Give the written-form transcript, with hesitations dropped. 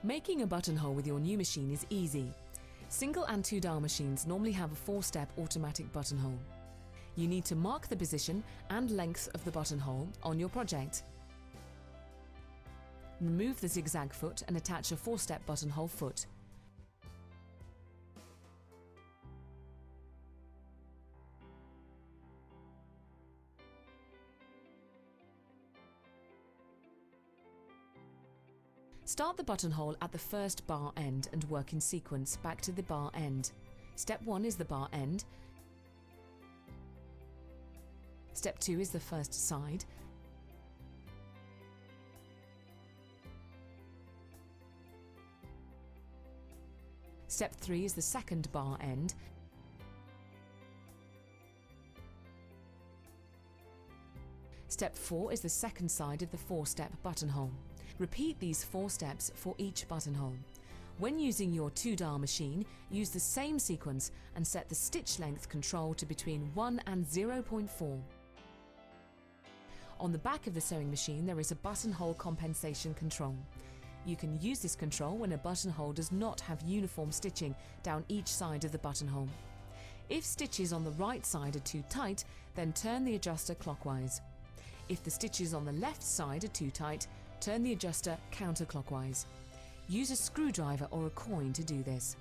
Making a buttonhole with your new machine is easy. Single and 2-dial machines normally have a 4-step automatic buttonhole. You need to mark the position and length of the buttonhole on your project. Remove the zigzag foot and attach a 4-step buttonhole foot. Start the buttonhole at the first bar end and work in sequence back to the bar end. Step 1 is the bar end. Step 2 is the first side. Step 3 is the second bar end. Step 4 is the second side of the 4-step buttonhole. Repeat these 4 steps for each buttonhole. When using your 2-dial machine, use the same sequence and set the stitch length control to between 1 and 0.4. On the back of the sewing machine there is a buttonhole compensation control. You can use this control when a buttonhole does not have uniform stitching down each side of the buttonhole. If stitches on the right side are too tight, then turn the adjuster clockwise. If the stitches on the left side are too tight, turn the adjuster counterclockwise. Use a screwdriver or a coin to do this.